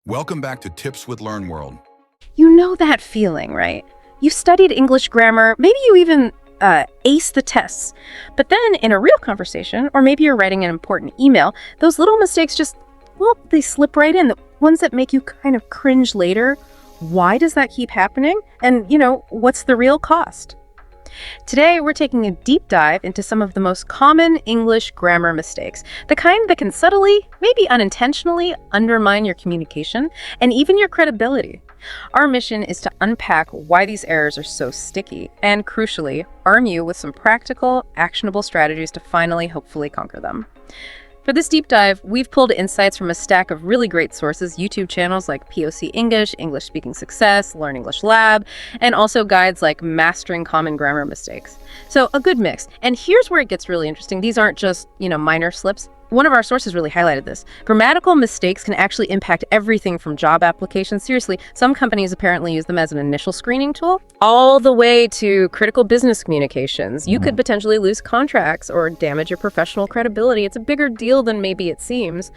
Welcome back to Tips with Learn World. You know that feeling, right? You studied English grammar, maybe you even aced the tests. But then in a real conversation, or maybe you're writing an important email, those little mistakes just, well, they slip right in. The ones that make you kind of cringe later. Why does that keep happening? And, what's the real cost? Today, we're taking a deep dive into some of the most common English grammar mistakes, the kind that can subtly, maybe unintentionally, undermine your communication and even your credibility. Our mission is to unpack why these errors are so sticky and, crucially, arm you with some practical, actionable strategies to finally, hopefully, conquer them. For this deep dive, we've pulled insights from a stack of really great sources, YouTube channels like POC English, English Speaking Success, Learn English Lab, and also guides like Mastering Common Grammar Mistakes. So a good mix. And here's where it gets really interesting. These aren't just, minor slips. One of our sources really highlighted this. Grammatical mistakes can actually impact everything from job applications. Seriously, some companies apparently use them as an initial screening tool, all the way to critical business communications. You could potentially lose contracts or damage your professional credibility. It's a bigger deal than maybe it seems.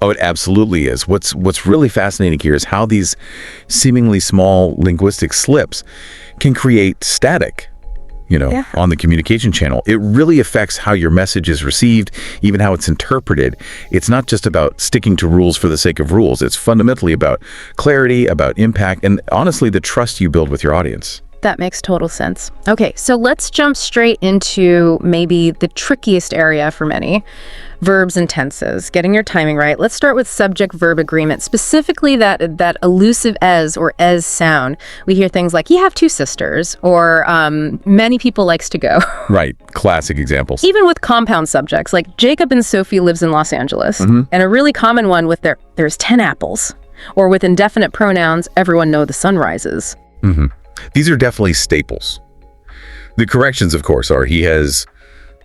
Oh, it absolutely is. What's really fascinating here is how these seemingly small linguistic slips can create static, on the communication channel. It really affects how your message is received, even how it's interpreted. It's not just about sticking to rules for the sake of rules. It's fundamentally about clarity, about impact, and honestly, the trust you build with your audience. That makes total sense. Okay, so let's jump straight into maybe the trickiest area for many, verbs and tenses, getting your timing right. Let's start with subject-verb agreement, specifically that elusive "as" or "es" sound. We hear things like, you have two sisters, or many people likes to go. Right, classic examples. Even with compound subjects, like Jacob and Sophie lives in Los Angeles, and a really common one with there's 10 apples, or with indefinite pronouns, everyone know the sun rises. These are definitely staples. The corrections, of course, are he has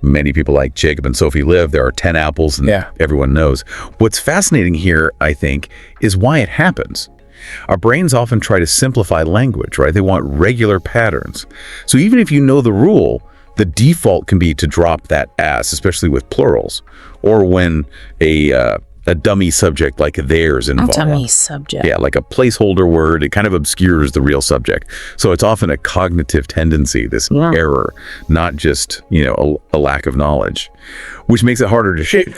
many people like Jacob and Sophie live. There are 10 apples, and everyone knows. What's fascinating here, I think, is why it happens. Our brains often try to simplify language, right? They want regular patterns. So even if you know the rule, the default can be to drop that "as," especially with plurals, or when a dummy subject like theirs involved. A dummy subject. Yeah, like a placeholder word. It kind of obscures the real subject. So it's often a cognitive tendency, this error, not just, a lack of knowledge, which makes it harder to shake.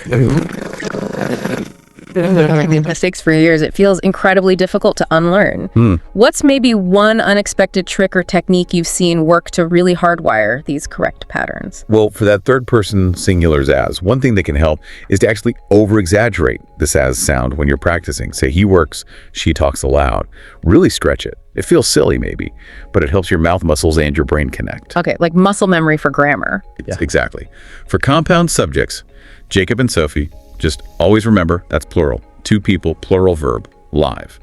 Mistakes for years, it feels incredibly difficult to unlearn. What's maybe one unexpected trick or technique you've seen work to really hardwire these correct patterns? Well, for that third-person singular's "as," one thing that can help is to actually over-exaggerate this "as" sound when you're practicing. Say, he works, she talks aloud. Really stretch it. It feels silly maybe, but it helps your mouth muscles and your brain connect. Okay, like muscle memory for grammar. Exactly. For compound subjects, Jacob and Sophie, just always remember, that's plural. Two people, plural verb, live.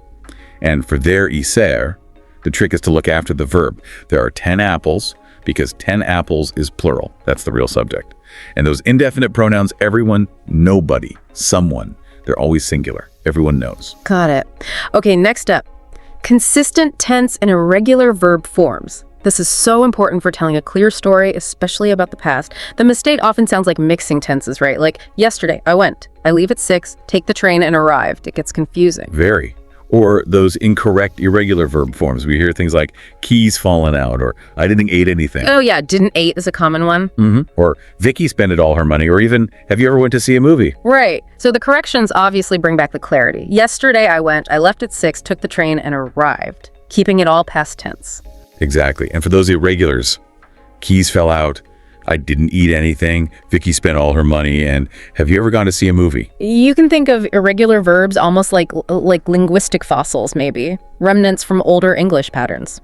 And for their "iser," the trick is to look after the verb. There are 10 apples, because 10 apples is plural. That's the real subject. And those indefinite pronouns, everyone, nobody, someone, they're always singular. Everyone knows. Got it. Okay, next up. Consistent tense and irregular verb forms. This is so important for telling a clear story, especially about the past. The mistake often sounds like mixing tenses, right? Like, yesterday, I went. I leave at 6, take the train, and arrived. It gets confusing. Very. Or those incorrect irregular verb forms. We hear things like, keys fallen out, or I didn't eat anything. Oh yeah, didn't ate is a common one. Or Vicky spent all her money, or even, have you ever went to see a movie? Right. So the corrections obviously bring back the clarity. Yesterday, I went. I left at 6, took the train, and arrived. Keeping it all past tense. Exactly. And for those irregulars, keys fell out, I didn't eat anything, Vicky spent all her money, and have you ever gone to see a movie? You can think of irregular verbs almost like linguistic fossils, maybe. Remnants from older English patterns.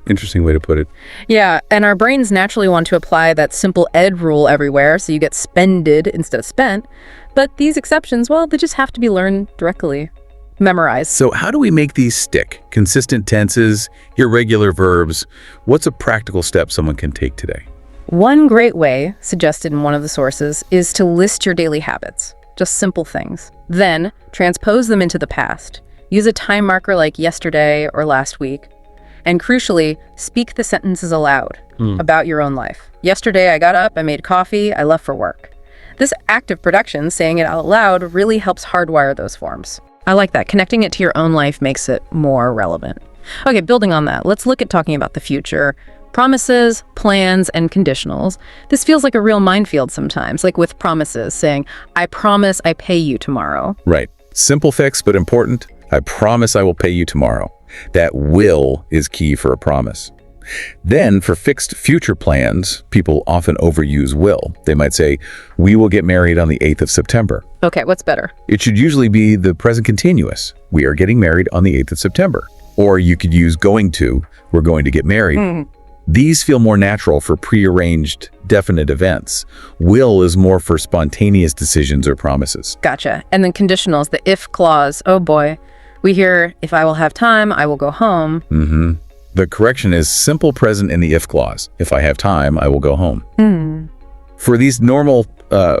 Interesting way to put it. Yeah, and our brains naturally want to apply that simple ed rule everywhere, so you get spended instead of spent. But these exceptions, well, they just have to be learned directly. Memorized. So how do we make these stick? Consistent tenses, irregular verbs. What's a practical step someone can take today? One great way, suggested in one of the sources, is to list your daily habits. Just simple things. Then, transpose them into the past. Use a time marker like yesterday or last week. And crucially, speak the sentences aloud about your own life. Yesterday, I got up, I made coffee, I left for work. This active production, saying it out loud, really helps hardwire those forms. I like that. Connecting it to your own life makes it more relevant. Okay, building on that, let's look at talking about the future. Promises, plans, and conditionals. This feels like a real minefield sometimes, like with promises, saying, I promise I pay you tomorrow. Right. Simple fix, but important. I promise I will pay you tomorrow. That will is key for a promise. Then, for fixed future plans, people often overuse will. They might say, we will get married on the 8th of September. Okay, what's better? It should usually be the present continuous. We are getting married on the 8th of September. Or you could use going to, we're going to get married. These feel more natural for prearranged, definite events. Will is more for spontaneous decisions or promises. Gotcha. And then conditionals, the if clause. Oh boy. We hear, if I will have time, I will go home. The correction is simple present in the if clause. If I have time, I will go home. For these normal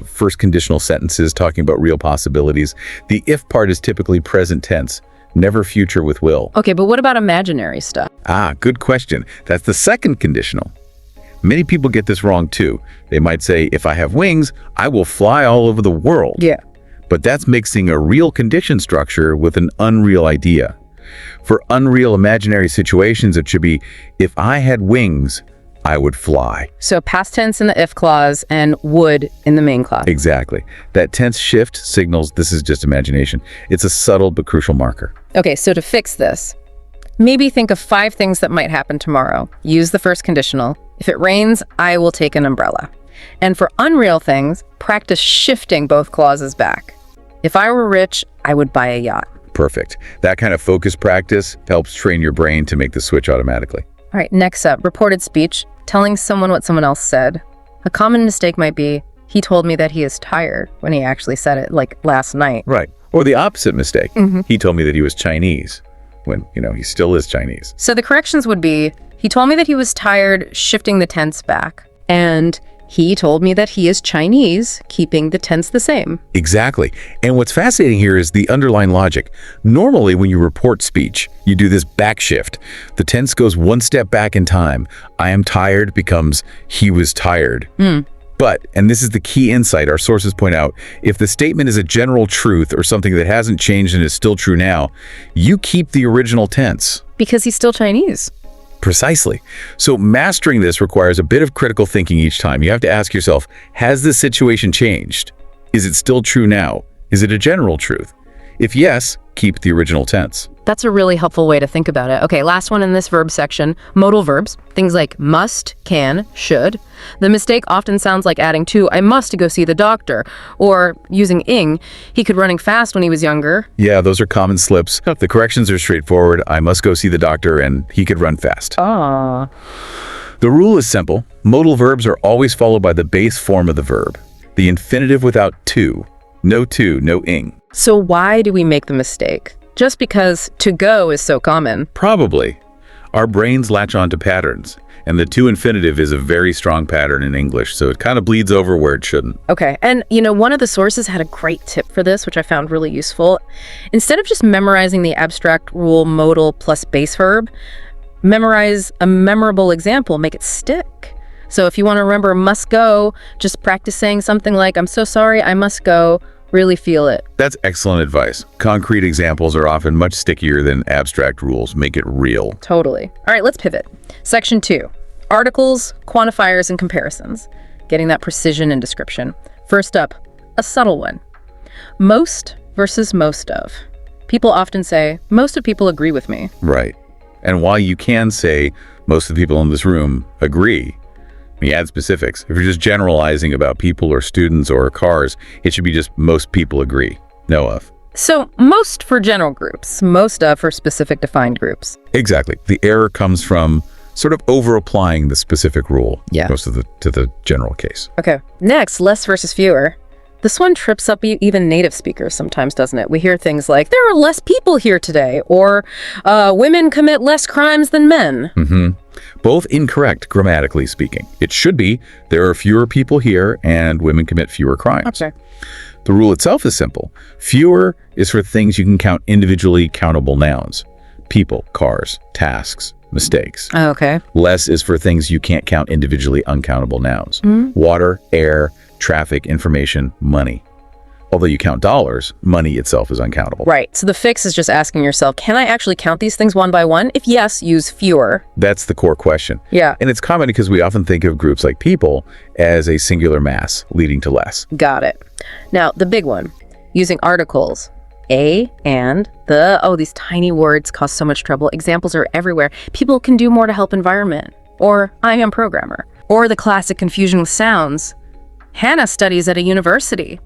first conditional sentences talking about real possibilities, the if part is typically present tense, never future with will. Okay, but what about imaginary stuff? Good question. That's the second conditional. Many people get this wrong too. They might say, if I have wings, I will fly all over the world. Yeah. But that's mixing a real condition structure with an unreal idea. For unreal imaginary situations, it should be, if I had wings, I would fly. So past tense in the if clause and would in the main clause. Exactly. That tense shift signals this is just imagination. It's a subtle but crucial marker. Okay, so to fix this, maybe think of 5 things that might happen tomorrow. Use the first conditional. If it rains, I will take an umbrella. And for unreal things, practice shifting both clauses back. If I were rich, I would buy a yacht. Perfect. That kind of focused practice helps train your brain to make the switch automatically. All right, next up, reported speech, telling someone what someone else said. A common mistake might be, he told me that he is tired when he actually said it, like last night. Right. Or the opposite mistake. He told me that he was Chinese when, he still is Chinese. So the corrections would be, he told me that he was tired, shifting the tense back. And he told me that he is Chinese, keeping the tense the same. Exactly. And what's fascinating here is the underlying logic. Normally, when you report speech, you do this back shift. The tense goes one step back in time. I am tired becomes he was tired. But, and this is the key insight our sources point out, if the statement is a general truth or something that hasn't changed and is still true now, you keep the original tense. Because he's still Chinese. Precisely. So mastering this requires a bit of critical thinking each time. You have to ask yourself, has this situation changed? Is it still true now? Is it a general truth? If yes, keep the original tense. That's a really helpful way to think about it. Okay, last one in this verb section, modal verbs. Things like must, can, should. The mistake often sounds like adding to, I must go see the doctor, or using ing, he could running fast when he was younger. Yeah, those are common slips. The corrections are straightforward. I must go see the doctor and he could run fast. Ah. The rule is simple. Modal verbs are always followed by the base form of the verb. The infinitive without to. No to, no ing. So why do we make the mistake? Just because to go is so common? Probably. Our brains latch on to patterns, and the to infinitive is a very strong pattern in English, so it kind of bleeds over where it shouldn't. Okay, and one of the sources had a great tip for this, which I found really useful. Instead of just memorizing the abstract rule modal plus base verb, memorize a memorable example, make it stick. So if you want to remember must go, just practice saying something like, I'm so sorry, I must go. Really feel it. That's excellent advice. Concrete examples are often much stickier than abstract rules. Make it real. Totally. All right, let's pivot. Section 2, articles, quantifiers, and comparisons. Getting that precision and description. First up, a subtle one. Most versus most of. People often say, most of people agree with me. Right. And while you can say, most of the people in this room agree, when you add specifics, if you're just generalizing about people or students or cars, it should be just most people agree. Know of. So most for general groups, most of for specific defined groups. Exactly. The error comes from sort of over-applying the specific rule to the general case. Okay. Next, less versus fewer. This one trips up even native speakers sometimes, doesn't it? We hear things like, there are less people here today, or women commit less crimes than men. Both incorrect, grammatically speaking. It should be, there are fewer people here and women commit fewer crimes. Okay. The rule itself is simple. Fewer is for things you can count individually countable nouns. People, cars, tasks, mistakes. Okay. Less is for things you can't count individually uncountable nouns. Water, air, traffic, information, money. Although you count dollars, money itself is uncountable. Right. So the fix is just asking yourself, can I actually count these things one by one? If yes, use fewer. That's the core question. Yeah. And it's common because we often think of groups like people as a singular mass leading to less. Got it. Now, the big one, using articles. A, and, the. Oh, these tiny words cause so much trouble. Examples are everywhere. People can do more to help environment. Or, I am programmer. Or the classic confusion with sounds. Hannah studies at a university.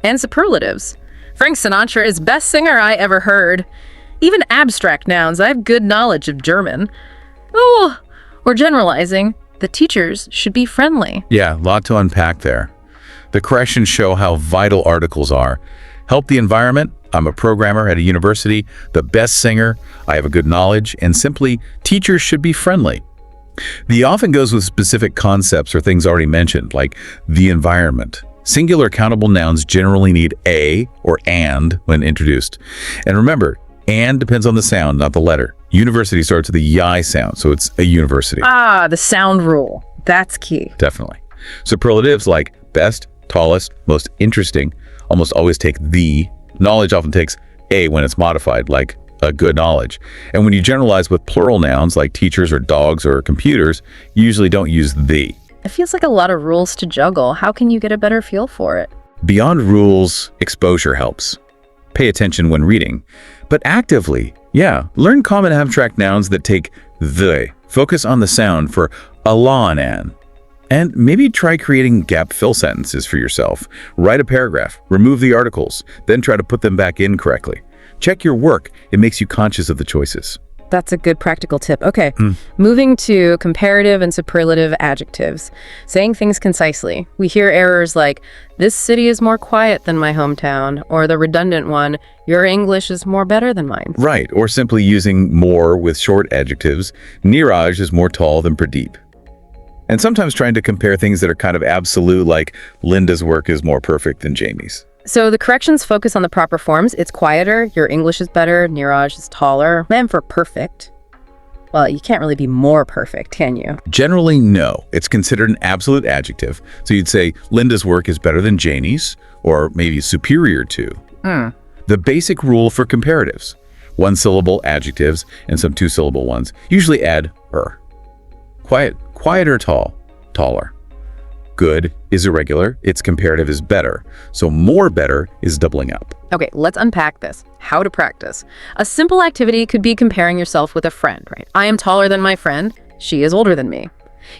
And superlatives. Frank Sinatra is best singer I ever heard. Even abstract nouns, I have good knowledge of German. Oh, or generalizing, the teachers should be friendly. Yeah, a lot to unpack there. The corrections show how vital articles are. Help the environment, I'm a programmer at a university, the best singer, I have a good knowledge, and simply, teachers should be friendly. The often goes with specific concepts or things already mentioned, like the environment. Singular countable nouns generally need a or and when introduced. And remember, and depends on the sound, not the letter. University starts with the y sound, so it's a university. Ah, the sound rule. That's key. Definitely. Superlatives like best, tallest, most interesting almost always take the. Knowledge often takes a when it's modified, like a good knowledge. And when you generalize with plural nouns like teachers or dogs or computers, you usually don't use the. It feels like a lot of rules to juggle. How can you get a better feel for it? Beyond rules, exposure helps. Pay attention when reading. But actively, learn common abstract nouns that take the. Focus on the sound for a lawn an. And maybe try creating gap fill sentences for yourself. Write a paragraph, remove the articles, then try to put them back in correctly. Check your work. It makes you conscious of the choices. That's a good practical tip. Okay, moving to comparative and superlative adjectives. Saying things concisely. We hear errors like, this city is more quiet than my hometown, or the redundant one, your English is more better than mine. Right, or simply using more with short adjectives. Neeraj is more tall than Pradeep. And sometimes trying to compare things that are kind of absolute, like Linda's work is more perfect than Jamie's. So the corrections focus on the proper forms. It's quieter, your English is better, Neeraj is taller. And for perfect, well, you can't really be more perfect, can you? Generally, no. It's considered an absolute adjective. So you'd say Linda's work is better than Janie's, or maybe superior to. The basic rule for comparatives. One-syllable adjectives and some two-syllable ones. Usually add er. Quiet or tall? Taller. Good is irregular, its comparative is better. So more better is doubling up. Okay, let's unpack this. How to practice. A simple activity could be comparing yourself with a friend, right? I am taller than my friend. She is older than me.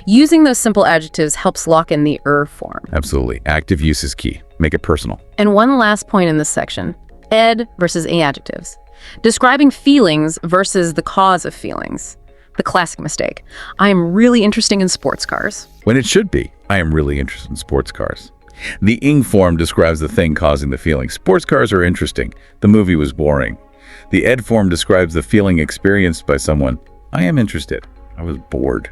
Using those simple adjectives helps lock in the form. Absolutely. Active use is key. Make it personal. And one last point in this section. Ed versus adjectives. Describing feelings versus the cause of feelings. The classic mistake. I am really interested in sports cars. When it should be, I am really interested in sports cars. The ing form describes the thing causing the feeling. Sports cars are interesting. The movie was boring. The ed form describes the feeling experienced by someone. I am interested. I was bored.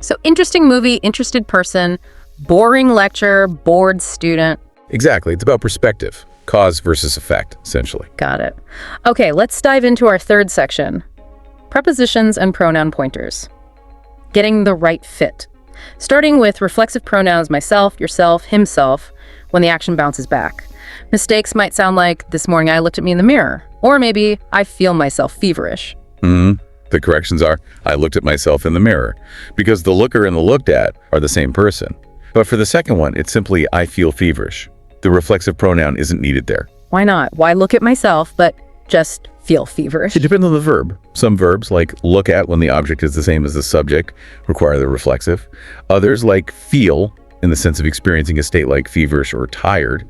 So interesting movie, interested person, boring lecture, bored student. Exactly. It's about perspective. Cause versus effect, essentially. Got it. Okay, let's dive into our third section. Prepositions and pronoun pointers. Getting the right fit. Starting with reflexive pronouns myself, yourself, himself, when the action bounces back. Mistakes might sound like, this morning I looked at me in the mirror. Or maybe, I feel myself feverish. The corrections are, I looked at myself in the mirror. Because the looker and the looked at are the same person. But for the second one, it's simply, I feel feverish. The reflexive pronoun isn't needed there. Why not? Why look at myself, but just feel feverish? It depends on the verb. Some verbs, like look at when the object is the same as the subject, require the reflexive. Others, like feel, in the sense of experiencing a state like feverish or tired,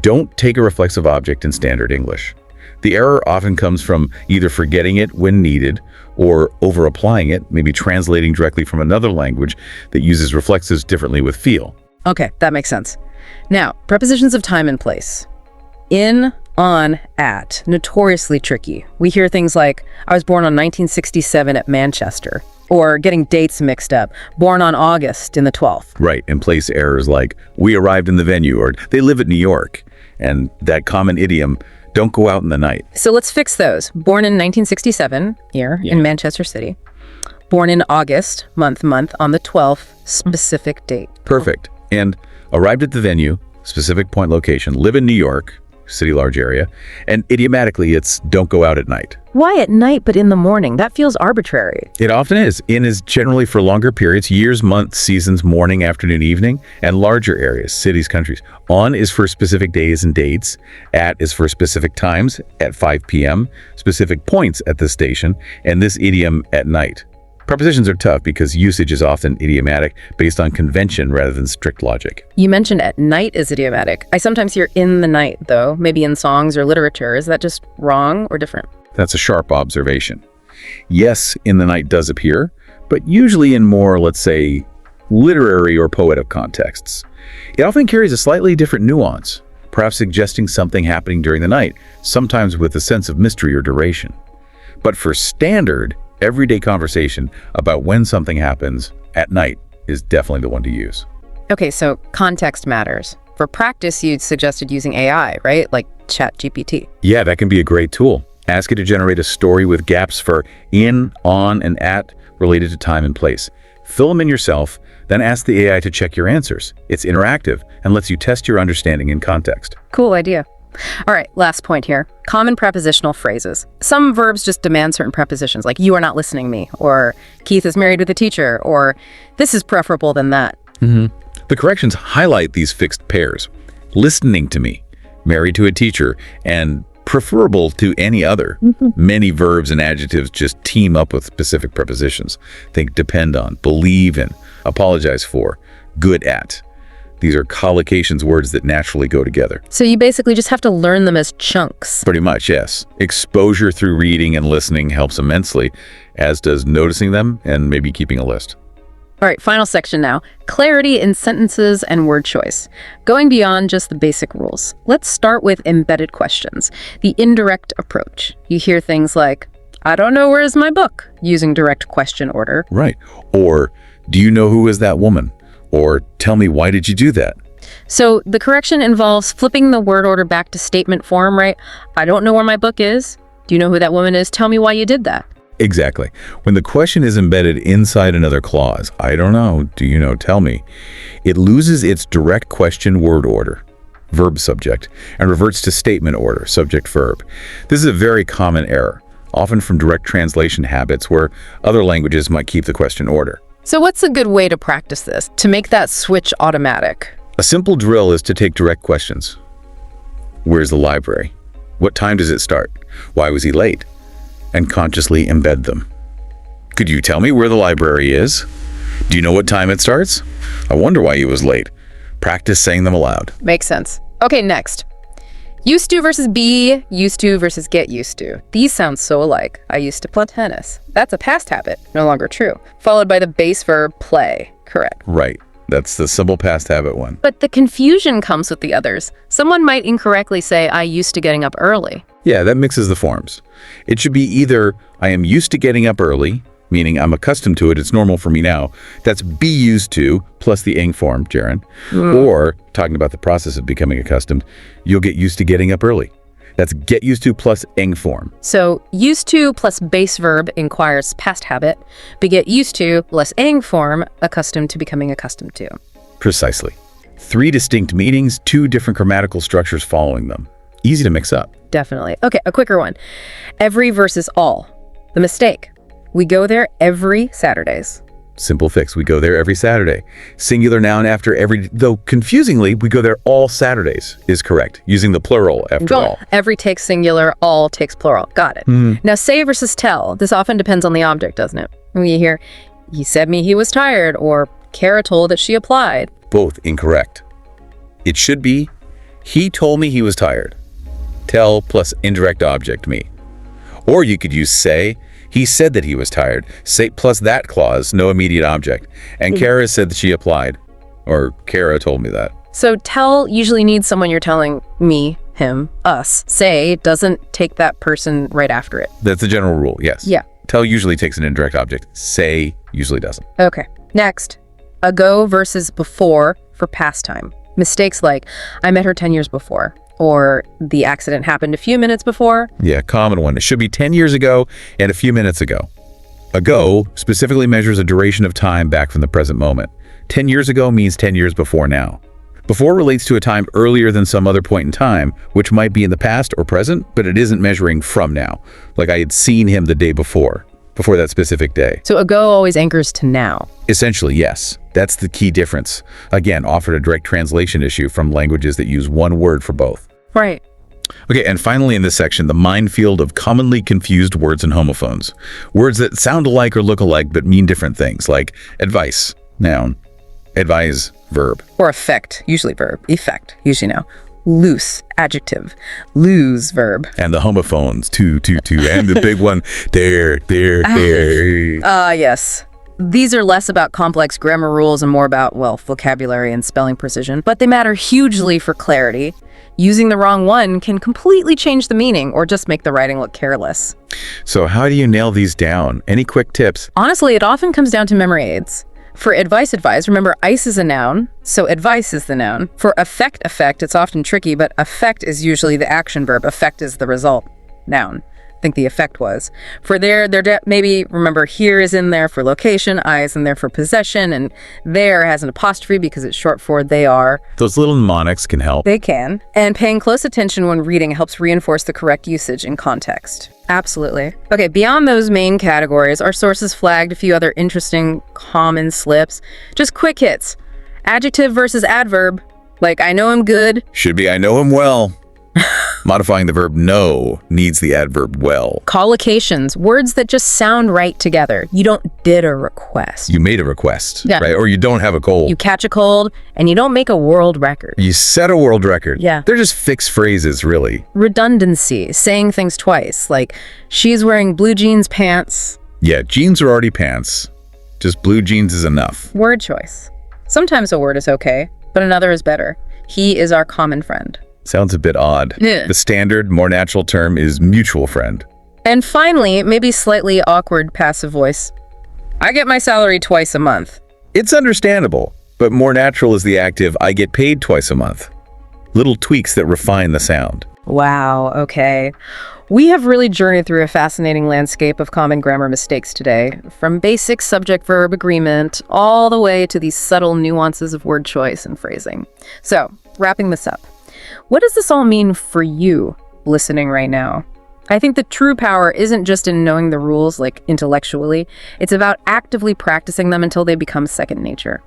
don't take a reflexive object in standard English. The error often comes from either forgetting it when needed or over-applying it, maybe translating directly from another language that uses reflexives differently with feel. Okay, that makes sense. Now, prepositions of time and place. In, on, at. Notoriously tricky. We hear things like, I was born on 1967 at Manchester. Or getting dates mixed up. Born on August in the 12th. Right, and place errors like, we arrived in the venue, or they live at New York. And that common idiom, don't go out in the night. So let's fix those. Born in 1967, here in Manchester City. Born in August, month, on the 12th, specific date. Perfect. And arrived at the venue, specific point location, live in New York, city, large area, and idiomatically it's don't go out at night. Why at night but in the morning? That feels arbitrary. It often is. In is generally for longer periods, years, months, seasons, morning, afternoon, evening, and larger areas, cities, countries. On is for specific days and dates. At is for specific times at 5 p.m., specific points at the station, and this idiom at night. Prepositions are tough because usage is often idiomatic based on convention rather than strict logic. You mentioned at night is idiomatic. I sometimes hear in the night, though, maybe in songs or literature. Is that just wrong or different? That's a sharp observation. Yes, in the night does appear, but usually in more, let's say, literary or poetic contexts. It often carries a slightly different nuance, perhaps suggesting something happening during the night, sometimes with a sense of mystery or duration. But for standard, everyday conversation about when something happens at night is definitely the one to use. Okay, so context matters. For practice, you suggested using AI, right? Like ChatGPT. Yeah, that can be a great tool. Ask it to generate a story with gaps for in, on, and at related to time and place. Fill them in yourself, then ask the AI to check your answers. It's interactive and lets you test your understanding in context. Cool idea. All right, last point here. Common prepositional phrases. Some verbs just demand certain prepositions, like you are not listening me, or Keith is married with a teacher, or this is preferable than that. The corrections highlight these fixed pairs. Listening to me, married to a teacher, and preferable to any other. Many verbs and adjectives just team up with specific prepositions. Think depend on, believe in, apologize for, good at. These are collocations, words that naturally go together. So you basically just have to learn them as chunks. Pretty much, yes. Exposure through reading and listening helps immensely, as does noticing them and maybe keeping a list. All right, final section now. Clarity in sentences and word choice. Going beyond just the basic rules. Let's start with embedded questions, the indirect approach. You hear things like, I don't know, where's my book? Using direct question order. Right. Or, do you know who is that woman? Or, tell me, why did you do that? So the correction involves flipping the word order back to statement form, right? I don't know where my book is. Do you know who that woman is? Tell me why you did that. Exactly. When the question is embedded inside another clause, I don't know, do you know, tell me, it loses its direct question word order, verb subject, and reverts to statement order, subject verb. This is a very common error, often from direct translation habits where other languages might keep the question order. So what's a good way to practice this, to make that switch automatic? A simple drill is to take direct questions. Where's the library? What time does it start? Why was he late? And consciously embed them. Could you tell me where the library is? Do you know what time it starts? I wonder why he was late. Practice saying them aloud. Makes sense. Okay, next. Used to versus be used to versus get used to. These sound so alike. I used to play tennis. That's a past habit, no longer true. Followed by the base verb play. Correct. Right. That's the simple past habit one. But the confusion comes with the others. Someone might incorrectly say, I used to getting up early. Yeah, that mixes the forms. It should be either I am used to getting up early, meaning I'm accustomed to it, it's normal for me now. That's be used to plus the ing form, Jaren. Or, talking about the process of becoming accustomed, you'll get used to getting up early. That's get used to plus ing form. So used to plus base verb inquires past habit, but get used to less ing form, accustomed to becoming accustomed to. Precisely. 3 distinct meanings, 2 different grammatical structures following them. Easy to mix up. Definitely. Okay, a quicker one. Every versus all. The mistake. We go there every Saturdays. Simple fix. We go there every Saturday. Singular noun after every, though confusingly, we go there all Saturdays is correct, using the plural after all. Every takes singular, all takes plural. Got it. Now, say versus tell. This often depends on the object, doesn't it? When you hear, he said me he was tired, or Kara told that she applied. Both incorrect. It should be, he told me he was tired. Tell plus indirect object me. Or you could use say, he said that he was tired. Say plus that clause, no immediate object. And Kara said that she applied. Or Kara told me that. So tell usually needs someone you're telling me, him, us. Say doesn't take that person right after it. That's the general rule, yes. Yeah. Tell usually takes an indirect object. Say usually doesn't. Okay. Next. Ago versus before for past time. Mistakes like, I met her 10 years before. Or the accident happened a few minutes before. Yeah, common one. It should be 10 years ago and a few minutes ago. Ago specifically measures a duration of time back from the present moment. 10 years ago means 10 years before now. Before relates to a time earlier than some other point in time, which might be in the past or present, but it isn't measuring from now. Like I had seen him the day before that specific day. So ago always anchors to now. Essentially, yes. That's the key difference. Again, offered a direct translation issue from languages that use one word for both. Right. Okay, and finally in this section, the minefield of commonly confused words and homophones. Words that sound alike or look alike but mean different things, like advice, noun, advise, verb. Or effect, usually verb. Effect, usually noun. Loose, adjective. Lose, verb. And the homophones, to, and the big one, there. Yes. These are less about complex grammar rules and more about, well, vocabulary and spelling precision, but they matter hugely for clarity. Using the wrong one can completely change the meaning or just make the writing look careless. So how do you nail these down? Any quick tips? Honestly, it often comes down to memory aids. For advice, remember ice is a noun, so advice is the noun. For effect, it's often tricky, but effect is usually the action verb. Effect is the result, noun. I think the effect was. For maybe remember here is in there for location, I is in there for possession, and there has an apostrophe because it's short for they are. Those little mnemonics can help. They can. And paying close attention when reading helps reinforce the correct usage in context. Absolutely. Okay, beyond those main categories, our sources flagged a few other interesting common slips. Just quick hits. Adjective versus adverb. Like, I know him good. Should be, I know him well. Modifying the verb know needs the adverb well. Collocations, words that just sound right together. You don't did a request. You made a request, yeah. Right? Or you don't have a cold. You catch a cold, and you don't make a world record. You set a world record. Yeah. They're just fixed phrases, really. Redundancy, saying things twice, like, she's wearing blue jeans pants. Yeah, jeans are already pants. Just blue jeans is enough. Word choice. Sometimes a word is okay, but another is better. He is our common friend. Sounds a bit odd. Yeah. The standard, more natural term is mutual friend. And finally, maybe slightly awkward passive voice. I get my salary twice a month. It's understandable, but more natural is the active, I get paid twice a month. Little tweaks that refine the sound. Wow, okay. We have really journeyed through a fascinating landscape of common grammar mistakes today, from basic subject-verb agreement all the way to these subtle nuances of word choice and phrasing. So, wrapping this up. What does this all mean for you listening right now? I think the true power isn't just in knowing the rules, like intellectually. It's about actively practicing them until they become second nature.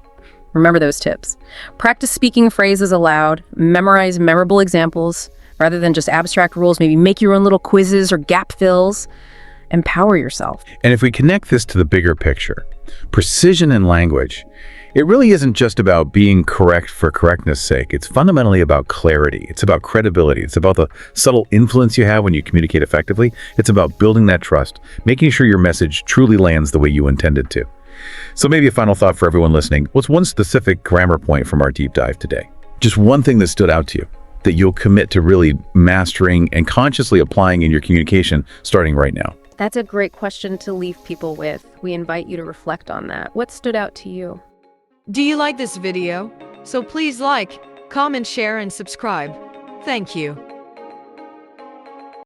Remember those tips. Practice speaking phrases aloud, memorize memorable examples, rather than just abstract rules. Maybe make your own little quizzes or gap fills. Empower yourself. And if we connect this to the bigger picture, precision in language, it really isn't just about being correct for correctness' sake. It's fundamentally about clarity. It's about credibility. It's about the subtle influence you have when you communicate effectively. It's about building that trust, making sure your message truly lands the way you intended to. So maybe a final thought for everyone listening. What's one specific grammar point from our deep dive today? Just one thing that stood out to you that you'll commit to really mastering and consciously applying in your communication starting right now. That's a great question to leave people with. We invite you to reflect on that. What stood out to you? Do you like this video? So please like, comment, share, and subscribe. Thank you.